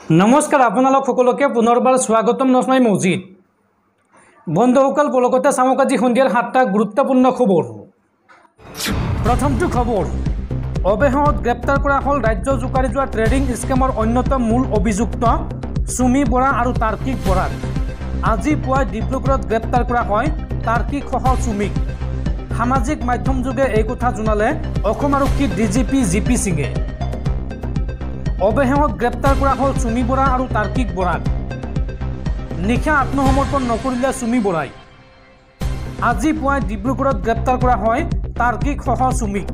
নমস্কাৰ আপোনালোক সকলোকে পুনৰবাৰ স্বাগতম নচমাই মছজিদ বন্ধুসকল পলকতে চামক আজি সন্ধিয়াৰ 7টা গুৰুত্বপূৰ্ণ খবৰ। প্ৰথমটো খবৰ, অৱশেষত গ্ৰেপ্তাৰ কৰা হ'ল ৰাজ্য জোকাৰি যোৱা ট্ৰেডিং স্কেমৰ অন্যতম মূল অভিযুক্ত সুমি বৰা আৰু তাৰ্কিক বৰাক। আজি পুৱাই ডিব্ৰুগড়ত গ্ৰেপ্তাৰ কৰা হয় তাৰ্কিক সহ সুমিক। সামাজিক মাধ্যম যোগে এই কথা জনালে অসম আৰক্ষীৰ ডিজিপি জিপি সিঙে। অৱশেষত গ্ৰেপ্তাৰ কৰা হ'ল সুমি বৰা আৰু তাৰ্কিক বৰাক। নিশা আত্মসমৰ্পণ নকৰিলে সুমি বৰাই। আজি পুৱাই ডিব্ৰুগড়ত গ্ৰেপ্তাৰ কৰা হয় তাৰ্কিক সহ সুমিক।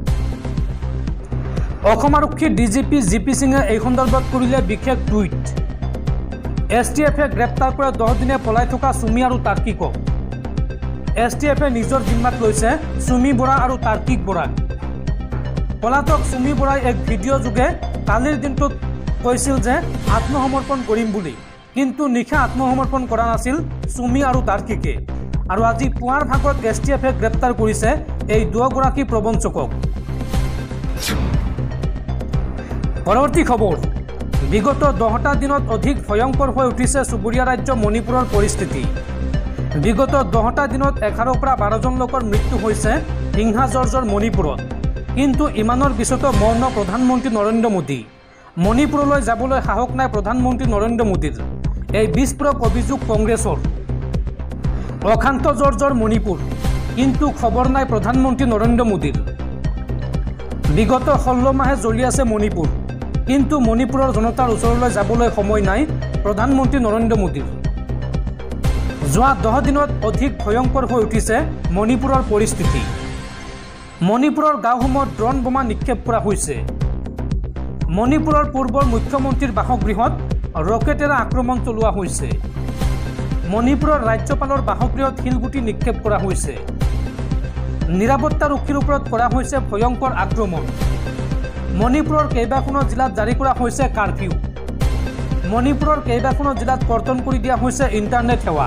অসম আৰক্ষীৰ ডিজিপি জিপি সিঙে এই সন্দৰ্ভত কৰিলে বিশেষ টুইট। STFে গ্ৰেপ্তাৰ কৰা 10 দিনে পলাই থকা সুমি আৰু তাৰ্কিকক। STFে নিজৰ জিম্মাত লৈছে সুমি বৰা আৰু তাৰ্কিক বৰাক। পলাতক সুমি বৰাই এক ভিডিঅ' যোগে কালিৰ দিনটোত কৈছিল যে আত্মসমৰ্পণ কৰিম বুলি, কিন্তু নিশা আত্মসমৰ্পণ কৰা নাছিল সুমি আৰু তাৰ্কিকে। আৰু আজি পুৱাৰ ভাগত STFে গ্ৰেপ্তাৰ কৰিছে এই দুয়োগৰাকী প্ৰবঞ্চকক। পৰৱৰ্তী খবৰ, বিগত 10টা দিনত অধিক ভয়ংকৰ হৈ উঠিছে চুবুৰীয়া ৰাজ্য মণিপুৰৰ পৰিস্থিতি। বিগত 10টা দিনত 11 পৰা 12জন লোকৰ মৃত্যু হৈছে হিংসাজৰ্জৰ মণিপুৰত। কিন্তু ইমানৰ পিছতো মৌন প্ৰধানমন্ত্ৰী নৰেন্দ্ৰ মোদী। মণিপুৰলৈ যাবলৈ সাহস নাই প্ৰধানমন্ত্ৰী নৰেন্দ্ৰ মোদীৰ। এই বিস্ফোৰক অভিযোগ কংগ্ৰেছৰ। অশান্ত জৰ্জৰ মণিপুৰ, কিন্তু খবৰ নাই প্ৰধানমন্ত্ৰী নৰেন্দ্ৰ মোদীৰ। বিগত 16 মাহে জ্বলি আছে মণিপুৰ, কিন্তু মণিপুৰৰ জনতাৰ ওচৰলৈ যাবলৈ সময় নাই প্ৰধানমন্ত্ৰী নৰেন্দ্ৰ মোদীৰ। যোৱা 10 দিনত অধিক ভয়ংকৰ হৈ উঠিছে মণিপুৰৰ পৰিস্থিতি। মণিপুৰৰ গাঁওসমূহত ড্ৰোন বোমা নিক্ষেপ কৰা হৈছে। মণিপুৰৰ পূৰ্বৰ মুখ্যমন্ত্ৰীৰ বাসগৃহত ৰকেটেৰে আক্ৰমণ চলোৱা হৈছে। মণিপুৰৰ ৰাজ্যপালৰ বাসগৃহত শিলগুটি নিক্ষেপ কৰা হৈছে। নিৰাপত্তাৰক্ষীৰ ওপৰত কৰা হৈছে ভয়ংকৰ আক্ৰমণ। মণিপুৰৰ কেইবাখনো জিলাত জাৰি কৰা হৈছে কাৰফিউ। মণিপুৰৰ কেইবাখনো জিলাত কৰ্তন কৰি দিয়া হৈছে ইণ্টাৰনেট সেৱা।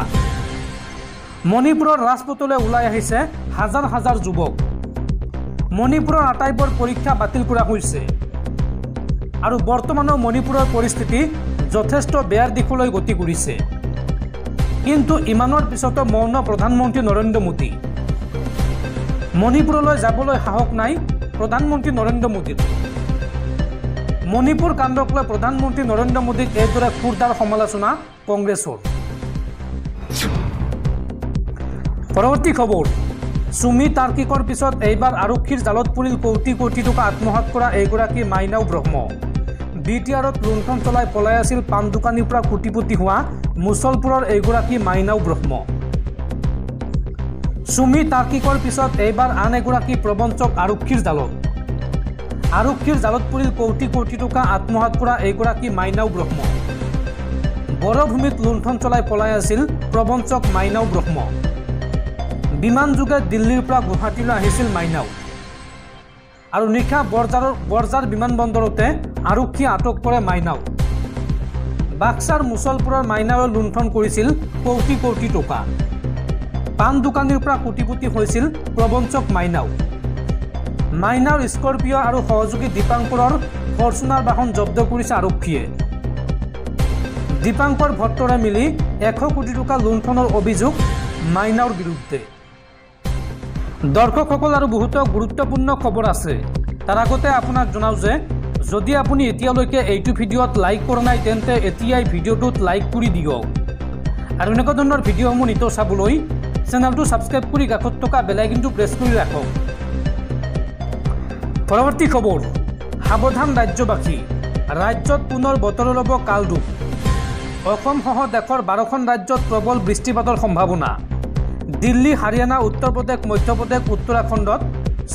মণিপুৰৰ ৰাজপথলৈ ওলাই আহিছে হাজাৰ হাজাৰ যুৱক। মণিপুৰৰ আটাইবোৰ পৰীক্ষা বাতিল কৰা হৈছে। আৰু বৰ্তমানৰ মণিপুৰৰ পৰিস্থিতি যথেষ্ট বেয়াৰ দিশলৈ গতি কৰিছে। কিন্তু ইমানৰ পিছতো মৌন প্ৰধানমন্ত্ৰী নৰেন্দ্ৰ মোদী। মণিপুৰলৈ যাবলৈ সাহস নাই প্ৰধানমন্ত্ৰী নৰেন্দ্ৰ মোদীৰ। মণিপুৰ কাণ্ডক লৈ প্ৰধানমন্ত্ৰী নৰেন্দ্ৰ মোদীক এইদৰে খুৰদাৰ সমালোচনা কংগ্ৰেছৰ। পৰৱৰ্তী খবৰ, সুমি তাৰ্কিকৰ পিছত এইবাৰ আৰক্ষীৰ জালত পৰিল কোটি কোটি টকা আত্মসাৎ কৰা এইগৰাকী মাইনাও ব্ৰহ্ম। BTRত লুণ্ঠন চলাই পলাই আছিল পাণ দোকানীৰ পৰা কোটিপতি হোৱা মুছলপুৰৰ এইগৰাকী মাইনাও ব্ৰহ্ম। সুমি তাৰ্কিকৰ পিছত এইবাৰ আন এগৰাকী প্ৰবঞ্চক আৰক্ষীৰ জালত। আৰক্ষীৰ জালত পৰিল কোটি কোটি টকা আত্মসাৎ কৰা এইগৰাকী মাইনাও ব্ৰহ্ম। বৰভূমিত লুণ্ঠন চলাই পলাই আছিল প্ৰবঞ্চক মাইনাও ব্ৰহ্ম। বিমান যোগে দিল্লীৰ পৰা গুৱাহাটীলৈ আহিছিল মাইনাও। আৰু নিশা বৰজাৰ বিমানবন্দৰতে আৰক্ষীয়ে আটক কৰে মাইনাও। বাক্সাৰ মুছলপুৰৰ মাইনাৱে লুণ্ঠন কৰিছিল কোটি কোটি টকা। পাণ দোকানীৰ পৰা কোটিপতি হৈছিল প্ৰবঞ্চক মাইনাও। মাইনাৰ স্কৰপিঅ' আৰু সহযোগী দীপাংকৰৰ ফৰ্চুনাৰ বাহন জব্দ কৰিছে আৰক্ষীয়ে। দীপাংকৰ ভট্টৰে মিলি 100 কোটি টকা লুণ্ঠনৰ অভিযোগ মাইনাৰ বিৰুদ্ধে। দৰ্শকসকল, আৰু বহুতো গুৰুত্বপূৰ্ণ খবৰ আছে। তাৰ আগতে আপোনাক জনাওঁ যে যদি আপুনি এতিয়ালৈকে এইটো ভিডিঅ'ত লাইক কৰা নাই তেন্তে এতিয়াই ভিডিঅ'টোত লাইক কৰি দিয়ক। আৰু এনেকুৱা ধৰণৰ ভিডিঅ'সমূহ নিতৌ চাবলৈ চেনেলটো ছাবস্ক্ৰাইব কৰি কাষত থকা বেল আইকনটো প্ৰেছ কৰি ৰাখক। পৰৱৰ্তী খবৰ, সাৱধান ৰাজ্যবাসী, ৰাজ্যত পুনৰ বতৰ ল'ব কালৰূপ। অসমসহ দেশৰ 12খন ৰাজ্যত প্ৰবল বৃষ্টিপাতৰ সম্ভাৱনা। দিল্লী, হাৰিয়ানা, উত্তৰ প্ৰদেশ, মধ্যপ্ৰদেশ, উত্তৰাখণ্ডত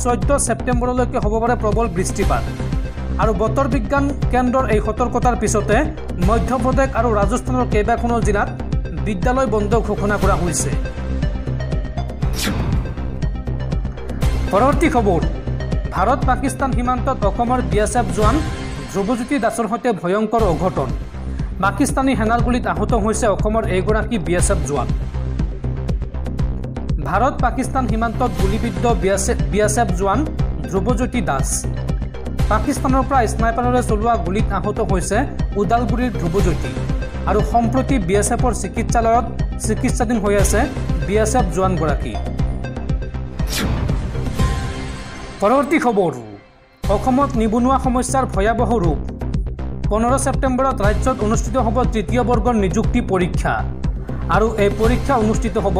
14 ছেপ্টেম্বৰলৈকে হ'ব পাৰে প্ৰবল বৃষ্টিপাত। আৰু বতৰ বিজ্ঞান কেন্দ্ৰৰ এই সতৰ্কতাৰ পিছতে মধ্যপ্ৰদেশ আৰু ৰাজস্থানৰ কেইবাখনো জিলাত বিদ্যালয় বন্ধ ঘোষণা কৰা হৈছে। পৰৱৰ্তী খবৰ, ভাৰত পাকিস্তান সীমান্তত অসমৰ BSF জোৱান ধ্ৰুৱজ্যোতি দাসৰ সৈতে ভয়ংকৰ অঘটন। পাকিস্তানী সেনাৰ গুলীত আহত হৈছে অসমৰ এইগৰাকী BSF জোৱান। ভাৰত পাকিস্তান সীমান্তত গুলীবিদ্ধ BSF জোৱান ধ্ৰুৱজ্যোতি দাস। পাকিস্তানৰ পৰা স্নাইপাৰেৰে চলোৱা গুলীত আহত হৈছে ওদালগুৰিৰ ধ্ৰুৱজ্যোতি আৰু সম্প্ৰতি বিএছএফৰ চিকিৎসালয়ত চিকিৎসাধীন হৈ আছে বিএছএফ জোৱানগৰাকী। পৰৱৰ্তী খবৰ, অসমত নিবনুৱা সমস্যাৰ ভয়াৱহ ৰূপ। 15 ছেপ্টেম্বৰত ৰাজ্যত অনুষ্ঠিত হ'ব তৃতীয় বৰ্গৰ নিযুক্তি পৰীক্ষা আৰু এই পৰীক্ষা অনুষ্ঠিত হ'ব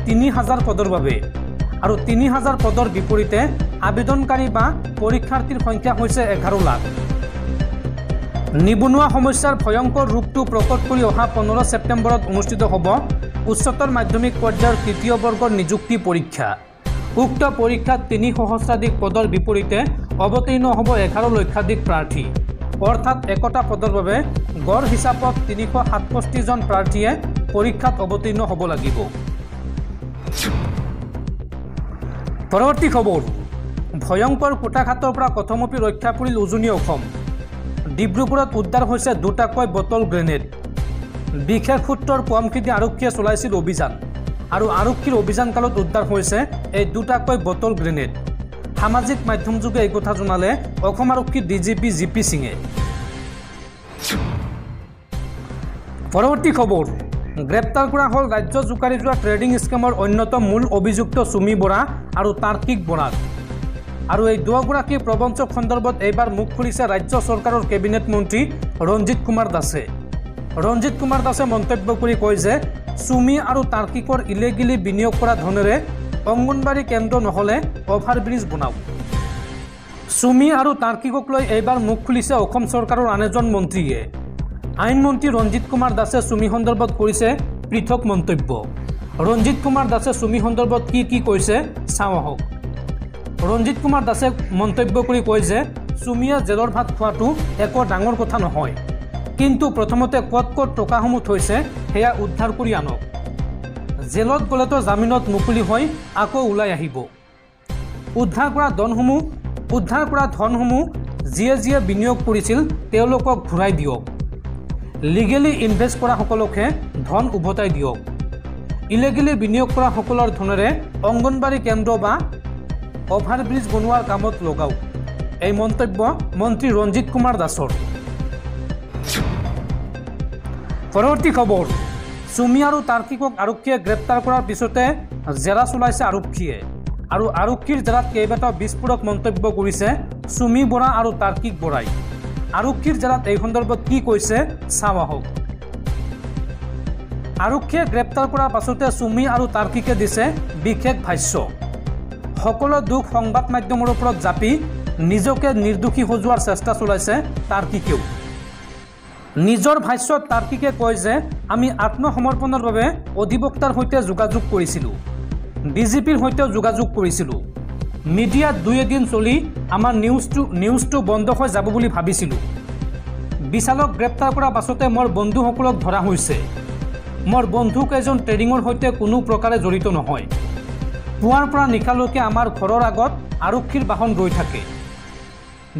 3000 পদৰ বাবে আৰু 3000 পদৰ বিপৰীতে আবেদনকাৰী বা পৰীক্ষাৰ্থীৰ সংখ্যা হৈছে 11 লাখ। নিবনুৱা সমস্যাৰ ভয়ংকৰ ৰূপটো প্ৰকট কৰি অহা 15 ছেপ্টেম্বৰত অনুষ্ঠিত হ'ব উচ্চতৰ মাধ্যমিক পৰ্যায়ৰ তৃতীয় বৰ্গৰ নিযুক্তি পৰীক্ষা। উক্ত পৰীক্ষাত 3 সহস্ৰাধিক পদৰ বিপৰীতে অৱতীৰ্ণ হ'ব 11 লক্ষাধিক প্ৰাৰ্থী, অৰ্থাৎ একোটা পদৰ বাবে গড় হিচাপত 367 জন প্ৰাৰ্থীয়ে পৰীক্ষাত অৱতীৰ্ণ হ'ব লাগিব। পৰৱৰ্তী খবৰ, ভয়ংকৰ কুটাঘাটৰ পৰা কথমপি ৰক্ষা পৰিল উজনি অসম। ডিব্ৰুগড়ত উদ্ধাৰ হৈছে দুটাকৈ বটল গ্ৰেনেড। বিশেষ সূত্ৰৰ পমখিদি আৰক্ষীয়ে চলাইছিল অভিযান আৰু আৰক্ষীৰ অভিযানকালত উদ্ধাৰ হৈছে এই দুটাকৈ বটল গ্ৰেনেড। সামাজিক মাধ্যমযোগে এই কথা জনালে অসম আৰক্ষীৰ ডিজিপি জিপি সিঙে। পৰৱৰ্তী খবৰ, গ্ৰেপ্তাৰ কৰা হ'ল ৰাজ্য জোকাৰি যোৱা ট্ৰেডিং স্কেমৰ অন্যতম মূল অভিযুক্ত সুমি বৰা আৰু তাৰ্কিক বৰাক। আৰু এই দুয়োগৰাকী প্ৰবঞ্চক সন্দৰ্ভত এইবাৰ মুখ খুলিছে ৰাজ্য চৰকাৰৰ কেবিনেট মন্ত্ৰী ৰঞ্জিত কুমাৰ দাসে। ৰঞ্জিত কুমাৰ দাসে মন্তব্য কৰি কয় যে সুমি আৰু তাৰ্কিকৰ ইলিগেলি বিনিয়োগ কৰা ধনেৰে অংগনবাড়ী কেন্দ্ৰ নহ'লে অভাৰব্ৰিজ বনাওক। সুমি আৰু তাৰ্কিকক লৈ এইবাৰ মুখ খুলিছে অসম চৰকাৰৰ আন এজন মন্ত্ৰীয়ে। আইনমন্ত্ৰী ৰঞ্জিত কুমাৰ দাসে সুমি সন্দৰ্ভত কৰিছে পৃথক মন্তব্য। ৰঞ্জিত কুমাৰ দাসে সুমি সন্দৰ্ভত কি কৈছে চাওঁ আহক। ৰঞ্জিত কুমাৰ দাসে মন্তব্য কৰি কয় যে সুমিয়ে জেলৰ ভাত খোৱাটো একো ডাঙৰ কথা নহয়, কিন্তু প্ৰথমতে ক'ত টকাসমূহ থৈছে সেয়া উদ্ধাৰ কৰি আনক। জেলত গ'লেতো জামিনত মুকলি হৈ আকৌ ওলাই আহিব। উদ্ধাৰ কৰা ধনসমূহ যিয়ে বিনিয়োগ কৰিছিল তেওঁলোকক ঘূৰাই দিয়ক। লিগেলি ইনভেষ্ট কৰা সকলকহে ধন উভতাই দিয়ক। ইলিগেলি বিনিয়োগ কৰা সকলৰ ধনেৰে অংগনবাড়ী কেন্দ্ৰ বা অভাৰব্ৰিজ বনোৱাৰ কামত লগাওক। এই মন্তব্য মন্ত্ৰী ৰঞ্জিত কুমাৰ দাসৰ। পৰৱৰ্তী খবৰ, সুমি আৰু তাৰ্কিকক আৰক্ষীয়ে গ্ৰেপ্তাৰ কৰাৰ পিছতে জেৰা চলাইছে আৰক্ষীয়ে আৰু আৰক্ষীৰ জেৰাত কেইবাটাও বিস্ফোৰক মন্তব্য কৰিছে সুমি বৰা আৰু তাৰ্কিক বৰাই। আৰক্ষীৰ জেৰাত এই সন্দৰ্ভত কি কৈছে চাওঁ আহক। আৰক্ষীয়ে গ্ৰেপ্তাৰ কৰাৰ পাছতে সুমি আৰু তাৰ্কিকে দিছে বিশেষ ভাষ্য। সকলো দুখ সংবাদ মাধ্যমৰ ওপৰত জাপি নিজকে নিৰ্দোষী সজোৱাৰ চেষ্টা চলাইছে তাৰ্কিকেও। নিজৰ ভাষ্যত তাৰ্কিকে কয় যে আমি আত্মসমৰ্পণৰ বাবে অধিবক্তাৰ সৈতে যোগাযোগ কৰিছিলোঁ, ডিজিপিৰ সৈতেও যোগাযোগ কৰিছিলোঁ। মিডিয়াত 2 এদিন চলি আমাৰ নিউজটো বন্ধ হৈ যাব বুলি ভাবিছিলোঁ। বিশালক গ্ৰেপ্তাৰ কৰাৰ পাছতে মোৰ বন্ধুসকলক ধৰা হৈছে। মোৰ বন্ধুকেইজন ট্ৰেডিঙৰ সৈতে কোনো প্ৰকাৰে জড়িত নহয়। পুৱাৰ পৰা নিশালৈকে আমাৰ ঘৰৰ আগত আৰক্ষীৰ বাহন ৰৈ থাকে।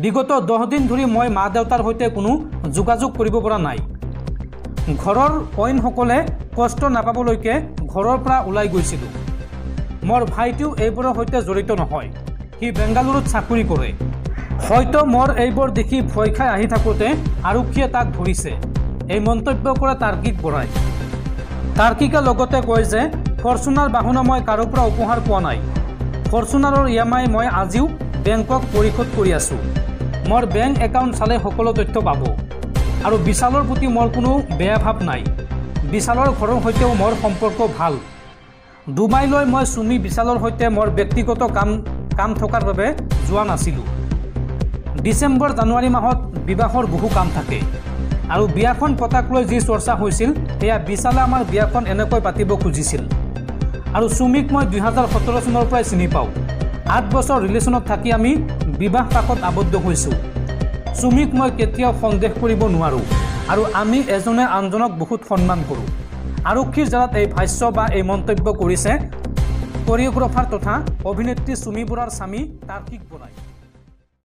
বিগত 10 দিন ধৰি মই মা দেউতাৰ সৈতে কোনো যোগাযোগ কৰিব পৰা নাই। ঘৰৰ অইনসকলে কষ্ট নাপাবলৈকে ঘৰৰ পৰা ওলাই গৈছিলোঁ। মোৰ ভাইটিও এইবোৰৰ সৈতে জড়িত নহয়, সি বেংগালুৰুত চাকৰি কৰে। হয়তো মোৰ এইবোৰ দেখি ভয় খাই আহি থাকোঁতে আৰক্ষীয়ে তাক ধৰিছে। এই মন্তব্য কৰে তাৰ্কিক বৰাই। তাৰ্কিকে লগতে কয় যে ফৰ্চুনাৰ বাহনো মই কাৰো পৰা উপহাৰ পোৱা নাই। ফৰ্চুনাৰৰ EMI মই আজিও বেংকক পৰিশোধ কৰি আছোঁ। মোৰ বেংক একাউণ্ট চালে সকলো তথ্য পাব আৰু বিশালৰ প্ৰতি মোৰ কোনো বেয়া ভাৱ নাই। বিশালৰ ঘৰৰ সৈতেও মোৰ সম্পৰ্ক ভাল। ডুবাইলৈ মই সুমি বিশালৰ সৈতে মোৰ ব্যক্তিগত কাম থকাৰ বাবে যোৱা নাছিলোঁ। ডিচেম্বৰ জানুৱাৰী মাহত বিবাহৰ বহু কাম থাকে আৰু বিয়াখন পতাক লৈ যি চৰ্চা হৈছিল সেয়া বিশালে আমাৰ বিয়াখন এনেকৈ পাতিব খুজিছিল। আৰু সুমিক মই 2017 চনৰ পৰাই চিনি পাওঁ। 8 বছৰ ৰিলেশ্যনত থাকি আমি বিবাহ পাকত আবদ্ধ হৈছোঁ। সুমিক মই কেতিয়াও সন্দেহ কৰিব নোৱাৰোঁ আৰু আমি এজনে আনজনক বহুত সন্মান কৰোঁ। আৰক্ষীৰ জেৰাত এই ভাষ্য বা এই মন্তব্য কৰিছে কৰিঅ'গ্ৰাফাৰ তথা অভিনেত্ৰী সুমি বৰাৰ স্বামী তাৰ্কিক বৰাই।